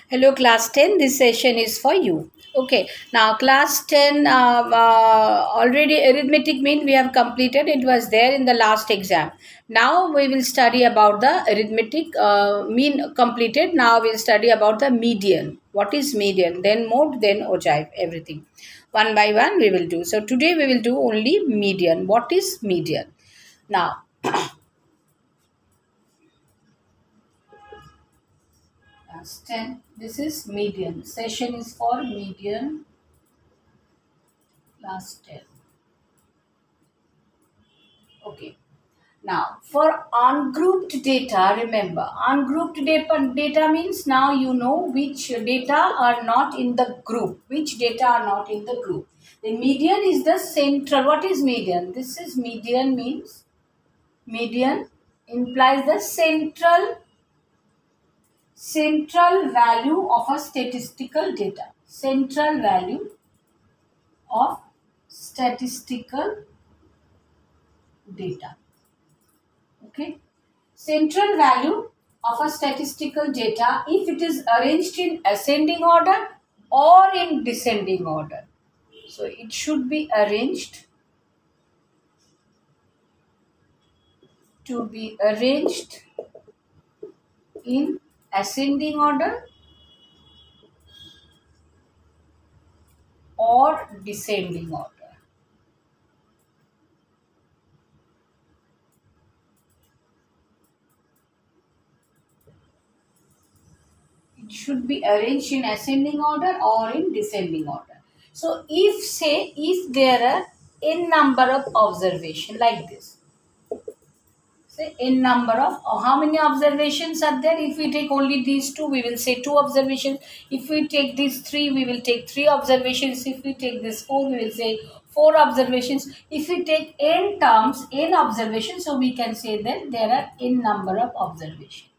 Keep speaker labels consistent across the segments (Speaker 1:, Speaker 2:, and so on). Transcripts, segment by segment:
Speaker 1: Hello, class 10. This session is for you. Okay, now class 10 already arithmetic mean we have completed. It was there in the last exam. Now we will study about the arithmetic mean completed. Now we'll study about the median. What is median? Then mode, then ogive, everything. One by one we will do. So today we will do only median. What is median? Now, class 10. This is median. Session is for median. Class 10. Okay. Now, for ungrouped data, remember, ungrouped data means now you know which data are not in the group. Which data are not in the group. The median is the central. What is median? This is median means, median implies the central value of a statistical data. Central value of statistical data. Okay, central value of a statistical data if it is arranged in ascending order or in descending order. So it should be arranged in ascending order or descending order. It should be arranged in ascending order or in descending order. So if there are n number of observation like this, say n number of how many observations are there. If we take only these two, we will say two observations. If we take these three, we will take three observations. If we take this four, we will say four observations. If we take n terms, n observations, so we can say that there are n number of observations.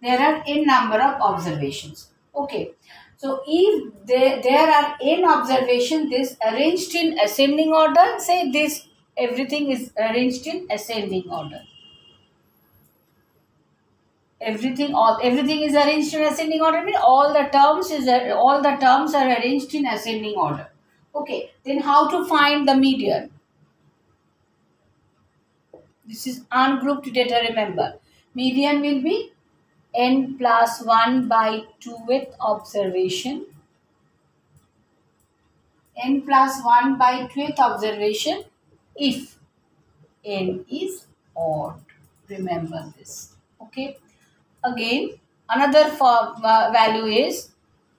Speaker 1: There are n number of observations. Okay. So if there are n observations, this arranged in ascending order, say this everything is arranged in ascending order. Everything is arranged in ascending order means all the terms are arranged in ascending order. Okay. Then how to find the median? This is ungrouped data. Remember, median will be n plus 1 by 2th observation. N plus 1 by 2th observation if n is odd. Remember this. Okay. Again, another value is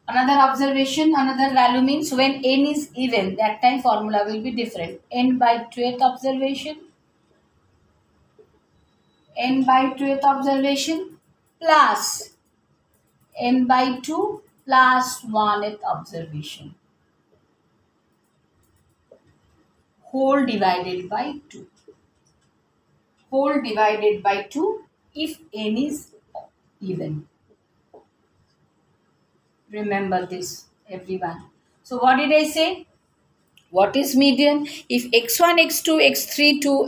Speaker 1: another observation. Another value means when n is even, that time formula will be different. N by 2th observation. N by 2th observation plus n by 2 plus 1th observation whole divided by 2. Whole divided by 2 if n is even. Remember this, everyone. So what did I say? What is median? If x1, x2, x3 to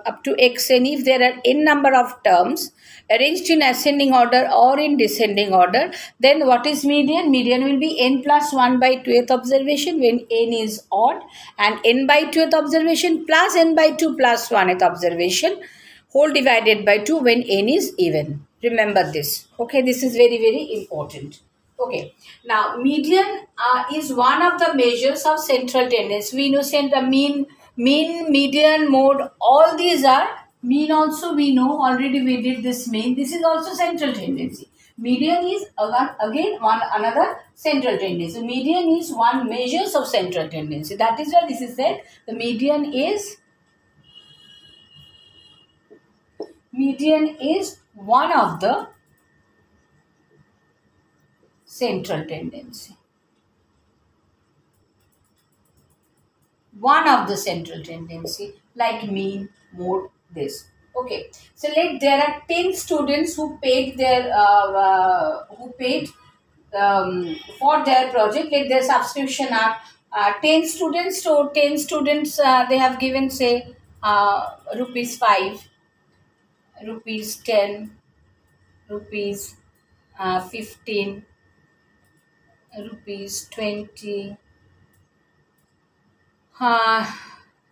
Speaker 1: up to xn, if there are n number of terms arranged in ascending order or in descending order, then what is median? Median will be n plus 1 by 2th observation when n is odd, and n by 2th observation plus n by 2 plus 1th observation whole divided by 2 when n is even. Remember this. Okay, this is very, very important. Okay, now median is one of the measures of central tendency. We know mean, median, mode, all these are mean. Also we know, already we did this mean. This is also central tendency. Median is again another central tendency. Median is one measures of central tendency. That is why this is said the median is one of the central tendency. One of the central tendency like mean, mode, this. Okay. So there are 10 students who paid their for their project. Like their subscription are 10 students. So 10 students they have given say rupees 5, rupees 10, rupees 15, rupees 20. Uh,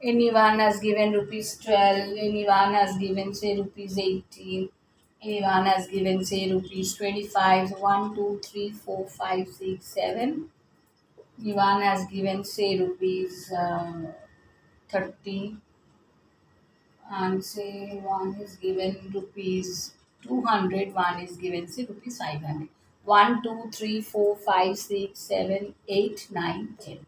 Speaker 1: Anyone has given rupees 12, anyone has given say rupees 18, anyone has given say rupees 25. So 1, 2, 3, 4, 5, 6, 7. Anyone has given say rupees 30, and say one is given rupees 200, one is given say rupees 500. 1, 2, 3, 4, 5, 6, 7, 8, 9, 10.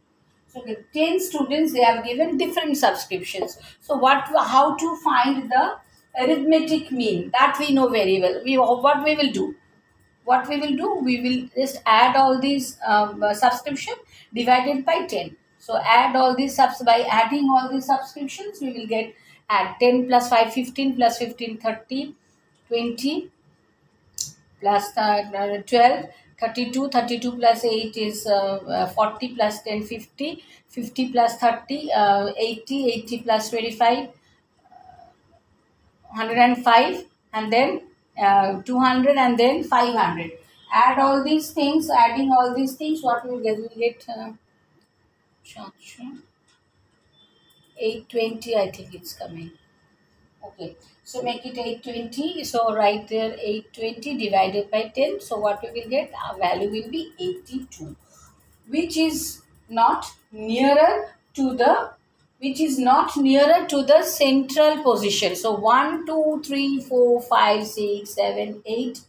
Speaker 1: So the 10 students, they have given different subscriptions. So how to find the arithmetic mean, that we know very well. What we will do, we will just add all these subscription divided by 10. So add all these by adding all these subscriptions, we will get add 10 plus 5 15 plus 15 30, 20 plus 12, 32, 32 plus 8 is 40 plus 10 50, 50 plus 30 80, 80 plus 25 105, and then 200, and then 500. Add all these things, adding all these things, what we will get? We will get 820, I think it's coming. Okay, so make it 820. So right there 820 divided by 10. So what we will get? Our value will be 82, which is not nearer to the central position. So 1, 2, 3, 4, 5, 6, 7, 8,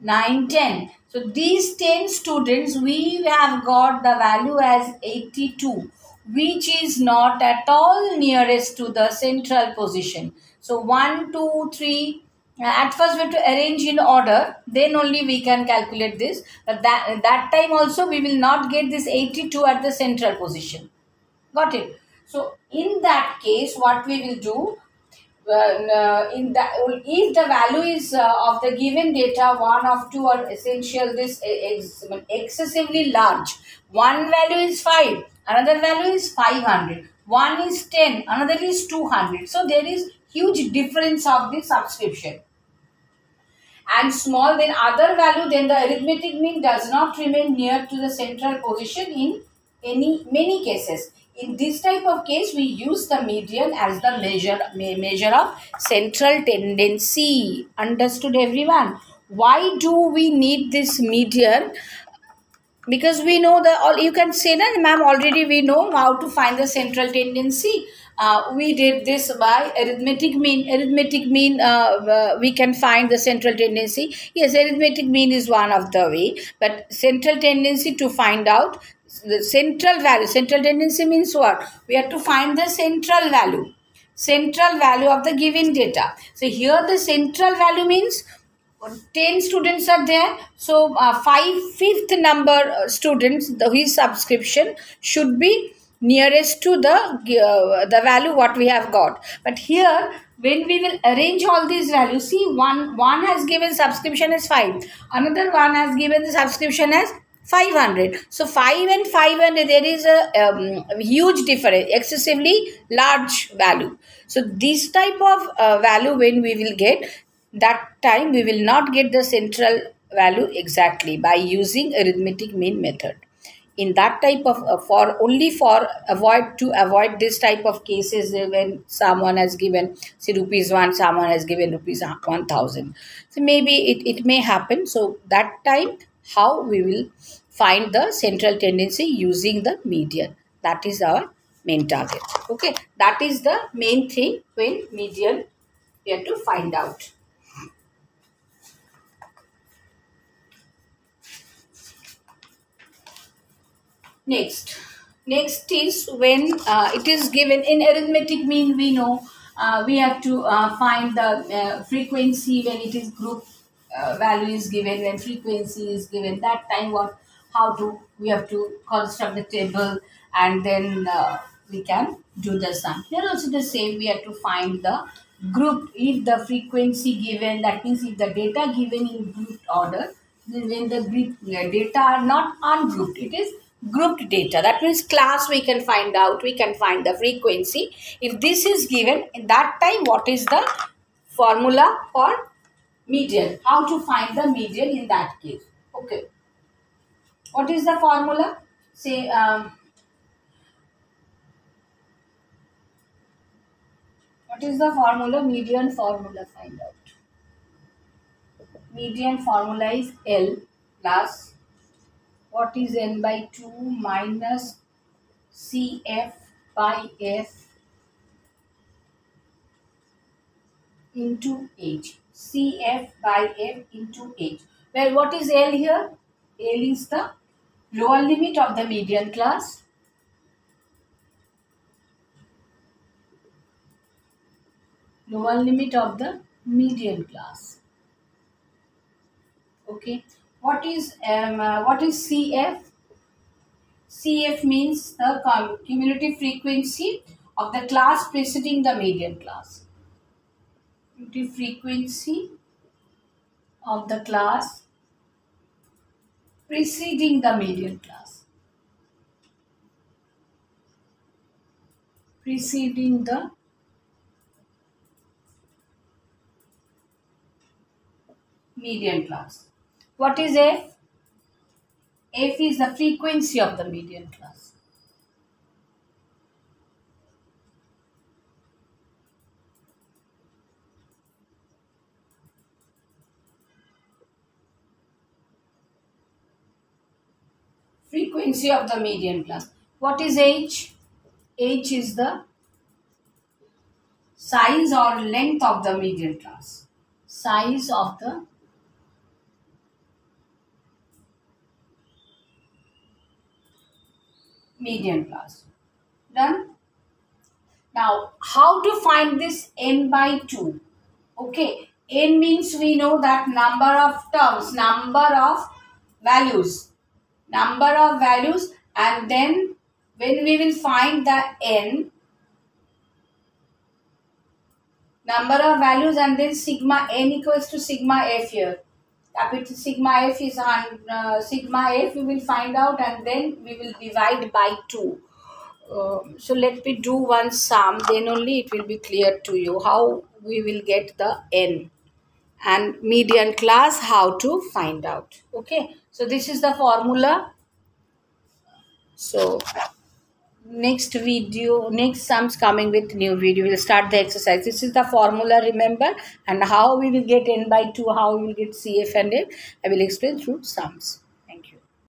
Speaker 1: 9, 10. So these 10 students, we have got the value as 82, which is not at all nearest to the central position. So 1, 2, 3. At first we have to arrange in order, then only we can calculate this. But that time also we will not get this 82 at the central position. Got it? So in that case, what we will do, if the value is of the given data, one of two are essential, this is excessively large. One value is 5, another value is 500, one is 10, another is 200. So there is huge difference of the subscription, and small than other value, then the arithmetic mean does not remain near to the central position in many cases. In this type of case, we use the median as the measure of central tendency. Understood, everyone? Why do we need this median? Because we know you can say that, ma'am, already we know how to find the central tendency. We did this by arithmetic mean. We can find the central tendency. Yes, arithmetic mean is one of the way, but central tendency, to find out the central value. Central tendency means what? We have to find the central value of the given data. So here the central value means 10 students are there. So 5/5 number students, his subscription should be nearest to the value what we have got. But here, when we will arrange all these values, see, one has given subscription as 5, another one has given the subscription as 500. So 5 and 500, there is a huge difference, excessively large value. So this type of value, when we will get, that time we will not get the central value exactly by using arithmetic mean method. In that type of avoid this type of cases, when someone has given say rupees 1, someone has given rupees 1000. So maybe it may happen. So that time, how we will find the central tendency? Using the median. That is our main target. Okay, that is the main thing. When median, we have to find out. Next is when it is given in arithmetic mean. We know we have to find the frequency when it is group value is given. When frequency is given, that time we have to construct the table, and then we can do the sum. Here also the same, we have to find the group. If the frequency given, that means if the data given in grouped order, then when the data are not ungrouped, it is grouped data. That means class we can find out, we can find the frequency. If this is given, in that time, what is the formula for median. How to find the median in that case? Okay. What is the formula? Say, what is the formula? Median formula. Find out. Median formula is L plus what is n by 2 minus CF by F into H. CF by F into H. Well, what is L here? L is the lower limit of the median class. Lower limit of the median class. Okay. What is CF? CF means the cumulative frequency of the class preceding the median class. Cumulative frequency of the class preceding the median class. Preceding the median class. What is F? F is the frequency of the median class. Frequency of the median class. What is H? H is the size or length of the median class. Size of the median class. Done? Now, how to find this n by 2? Okay, n means we know that number of terms, number of values. And then when we will find the n, number of values and then sigma n equals to sigma f here. Capital sigma f is sigma f we will find out and then we will divide by 2. So let me do one sum, then only it will be clear to you how we will get the n and median class how to find out. Okay, so this is the formula. So next sums coming with new video. We'll start the exercise. This is the formula, remember, and how we will get n by 2, how we will get CF and F. I will explain through sums.